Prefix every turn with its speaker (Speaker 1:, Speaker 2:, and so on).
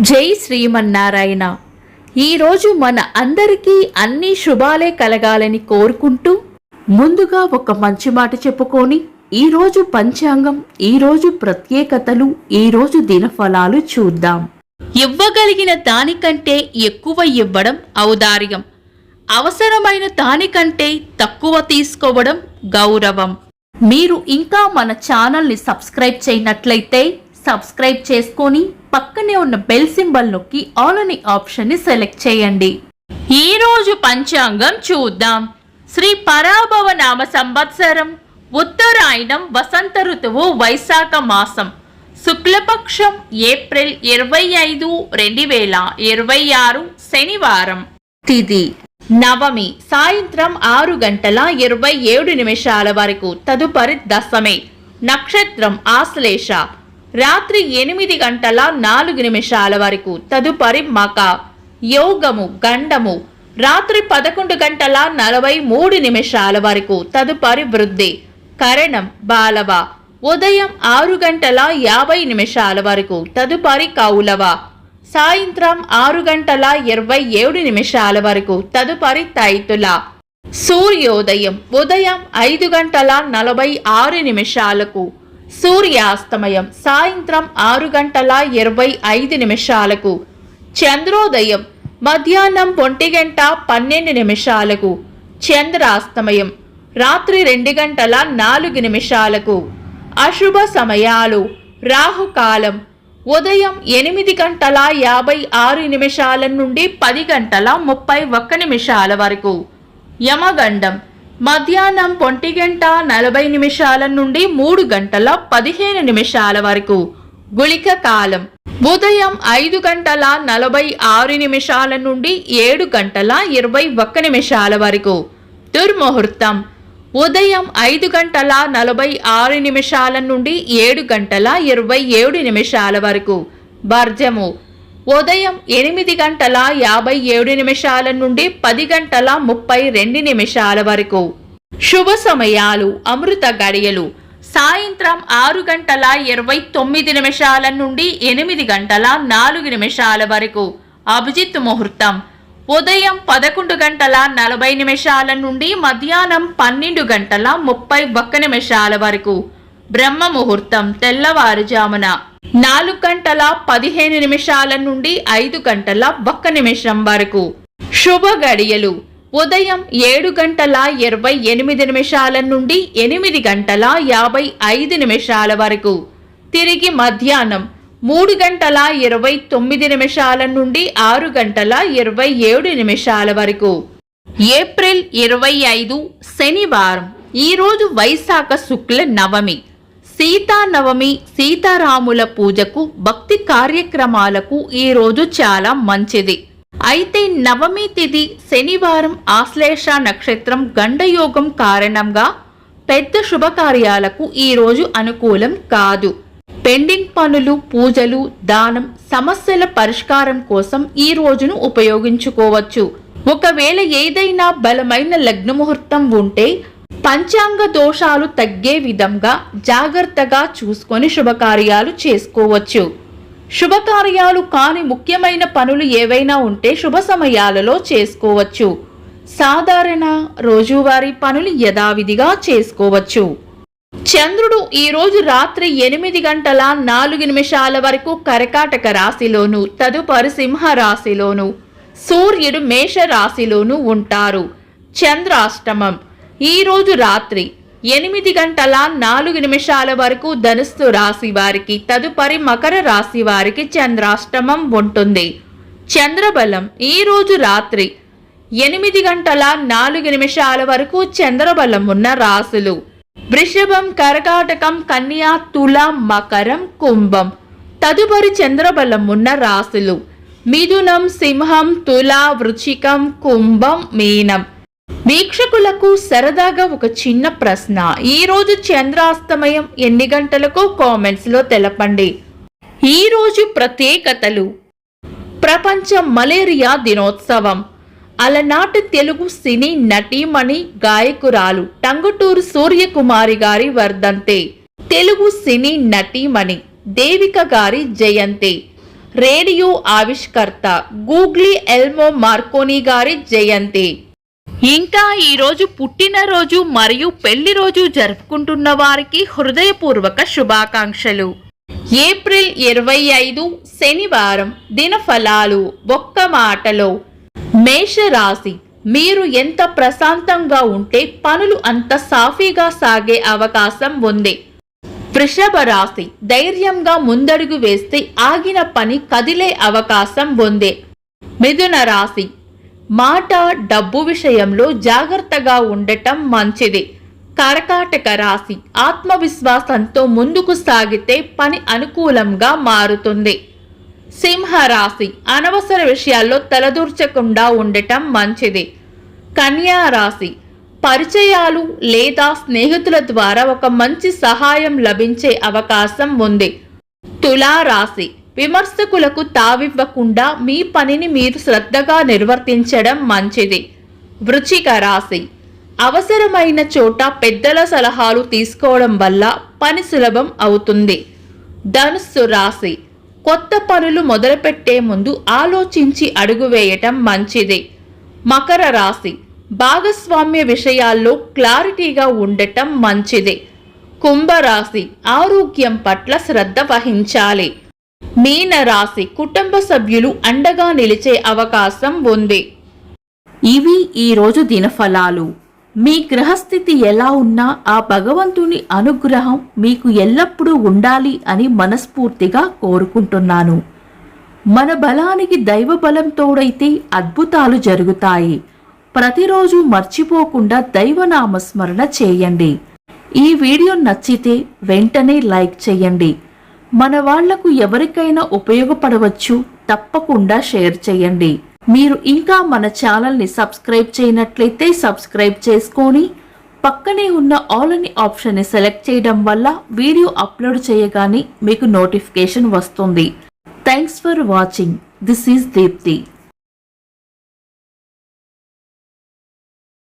Speaker 1: జై శ్రీమన్నారాయణ. ఈరోజు మన అందరికీ అన్ని శుభాలే కలగాలని కోరుకుంటూ ముందుగా ఒక మంచి మాట చెప్పుకొని ఈరోజు పంచాంగం, ఈరోజు ప్రత్యేకతలు, ఈరోజు దినఫలాలు చూద్దాం. ఇవ్వగలిగిన దానికంటే ఎక్కువ ఇవ్వడం ఔదార్యం. అవసరమైన దానికంటే తక్కువ తీసుకోవడం గౌరవం. మీరు ఇంకా మన ఛానల్ని సబ్స్క్రైబ్ చేయనట్లయితే సబ్స్క్రైబ్ చేసుకొని పక్కనే ఉన్న బెల్ సింబల్ నొక్కి ఆల్ అనే ఆప్షన్ ని సెలెక్ట్ చేయండి. ఈ రోజు పంచాంగం చూద్దాం. శ్రీ పరాభవ నామ సంవత్సరం, ఉత్తరాయణం, వసంత ఋతువు, వైశాఖ మాసం, శుక్లపక్షం, ఏప్రిల్ 25, 2026, శనివారం. తిథి నవమి, సాయంత్రం 6:27 వరకు. తదుపరి దశమి. నక్షత్రం ఆశ్లేష, రాత్రి 8:04 వరకు. తదుపరి మక. యోగము గండము, రాత్రి 11:43 వరకు. తదుపరి వృద్ధి. కరణం బాలవ, ఉదయం 6:50 వరకు. తదుపరి కౌలవ, సాయంత్రం 6:27 వరకు. తదుపరి తైతుల. సూర్యోదయం ఉదయం 5:46. సూర్యాస్తమయం సాయంత్రం 6:25. చంద్రోదయం మధ్యాహ్నం 1:12. చంద్రాస్తమయం రాత్రి 2:04. అశుభ సమయాలు. రాహుకాలం ఉదయం 8:56 నుండి 10:31 వరకు. యమగండం మధ్యాహ్నం 1:40 నుండి 3:15 వరకు. గుళిక కాలం ఉదయం 5:46 నుండి 7:21 వరకు. దుర్ముహూర్తం ఉదయం 5:46 నుండి 7:27 వరకు. వర్జము ఉదయం 8:57 నుండి 10:32 వరకు. శుభ సమయాలు. అమృత గడియలు సాయంత్రం 6:29 నుండి 8:04 వరకు. అభిజిత్ ముహూర్తం ఉదయం 11:40 నుండి మధ్యాహ్నం 12:31 వరకు. బ్రహ్మ ముహూర్తం తెల్లవారుజామున 4:15 నుండి 5:01 వరకు. శుభ గడియలు ఉదయం 7:28 నుండి 8:55 వరకు. తిరిగి మధ్యాహ్నం 3:29 నుండి 6:27 వరకు. ఏప్రిల్ 25, శనివారం. ఈరోజు వైశాఖ శుక్ల నవమి. సీతానవమి, సీతారాముల పూజకు, భక్తి కార్యక్రమాలకు ఈరోజు చాలా మంచిది. అయితే నవమి తిథి శనివారం, ఆశ్లేష నక్షత్రం, గండయోగం కారణంగా పెద్ద శుభకార్యాలకు ఈరోజు అనుకూలం కాదు. పెండింగ్ పనులు, పూజలు, దానం, సమస్యల పరిష్కారం కోసం ఈ రోజును ఉపయోగించుకోవచ్చు. ఒకవేళ ఏదైనా బలమైన లగ్న ముహూర్తం ఉంటే పంచాంగ దోషాలు తగ్గే విధంగా జాగ్రత్తగా చూసుకొని శుభకార్యాలు చేసుకోవచ్చు. శుభకార్యాలు కాని ముఖ్యమైన పనులు ఏవైనా ఉంటే శుభ సమయాలలో చేసుకోవచ్చు. సాధారణ రోజువారీ పనులు యథావిధిగా చేసుకోవచ్చు. చంద్రుడు ఈరోజు రాత్రి 8:04 వరకు కర్కాటక రాశిలోను, తదుపరి సింహ రాశిలోను, సూర్యుడు మేష రాశిలోను ఉంటారు. చంద్రాష్టమం ఈరోజు రాత్రి 8:04 వరకు ధనుస్సు రాశి వారికి, తదుపరి మకర రాశి వారికి చంద్రాష్టమం ఉంటుంది. చంద్రబలం ఈరోజు రాత్రి 8:04 వరకు చంద్రబలం ఉన్న రాశులు వృషభం, కర్కాటకం, కన్యా, తుల, మకరం, కుంభం. తదుపరి చంద్రబలం ఉన్న రాశులు మిథునం, సింహం, తుల, వృశ్చికం, కుంభం, మీనం. వీక్షకులకు సరదాగా ఒక చిన్న ప్రశ్న. ఈరోజు చంద్రాస్తమయం ఎన్ని గంటలకు కామెంట్స్ లో తెలపండి. ఈరోజు ప్రత్యేకతలు. ప్రపంచ మలేరియా దినోత్సవం. అలనాటి తెలుగు సినీ నటీమణి, గాయకురాలు టంగుటూరు సూర్యకుమారి గారి వర్ధంతి. తెలుగు సినీ నటీమణి దేవిక గారి జయంతి. రేడియో ఆవిష్కర్త గూగ్లీ ఎల్మో మార్కోనీ గారి జయంతి. ఇంకా ఈరోజు పుట్టినరోజు మరియు పెళ్లి రోజు జరుపుకుంటున్న వారికి హృదయపూర్వక శుభాకాంక్షలు. ఏప్రిల్ 25 శనివారం. దినఫలాలు ఒక్క మాటలో. మేషరాశి, మీరు ఎంత ప్రశాంతంగా ఉంటే పనులు అంత సాఫీగా సాగే అవకాశం ఉంది. వృషభ రాశి, ధైర్యంగా ముందడుగు వేస్తే ఆగిన పని కదిలే అవకాశం ఉంది. మిథున రాశి, మాట డబ్బు విషయంలో జాగ్రత్తగా ఉండటం మంచిది. కర్కాటక రాశి, ఆత్మవిశ్వాసంతో ముందుకు సాగితే పని అనుకూలంగా మారుతుంది. సింహరాశి, అనవసర విషయాల్లో తలదూర్చకుండా ఉండటం మంచిది. కన్యా రాశి, పరిచయాలు లేదా స్నేహితుల ద్వారా ఒక మంచి సహాయం లభించే అవకాశం ఉంది. తులా రాశి, విమర్శకులకు తావివ్వకుండా మీ పనిని మీరు శ్రద్ధగా నిర్వర్తించడం మంచిది. వృశ్చిక రాశి, అవసరమైన చోట పెద్దల సలహాలు తీసుకోవడం వల్ల పని సులభం అవుతుంది. ధనుస్సు రాశి, కొత్త పనులు మొదలుపెట్టే ముందు ఆలోచించి అడుగు వేయటం మంచిది. మకర రాశి, భాగస్వామ్య విషయాల్లో క్లారిటీగా ఉండటం మంచిది. కుంభరాశి, ఆరోగ్యం పట్ల శ్రద్ధ వహించాలి. మీన రాశి, కుటుంబ సభ్యులు అండగా నిలిచే అవకాశం ఉంది. ఇవి ఈరోజు దినఫలాలు. మీ గ్రహస్థితి ఎలా ఉన్నా ఆ భగవంతుని అనుగ్రహం మీకు ఎల్లప్పుడూ ఉండాలి అని మనస్ఫూర్తిగా కోరుకుంటున్నాను. మన బలానికి దైవ బలం తోడైతే అద్భుతాలు జరుగుతాయి. ప్రతిరోజు మర్చిపోకుండా దైవనామస్మరణ చేయండి. ఈ వీడియో నచ్చితే వెంటనే లైక్ చేయండి. మన వాళ్లకు ఎవరికైనా ఉపయోగపడవచ్చు. తప్పకుండా షేర్ చేయండి. మీరు ఇంకా మన ఛానల్ని సబ్స్క్రైబ్ చేయనట్లయితే సబ్స్క్రైబ్ చేసుకొని పక్కనే ఉన్న ఆల్ అని ఆప్షన్ని సెలెక్ట్ చేయడం వల్ల వీడియో అప్లోడ్ చేయగానే మీకు నోటిఫికేషన్ వస్తుంది. Thanks for watching. This is Deepti.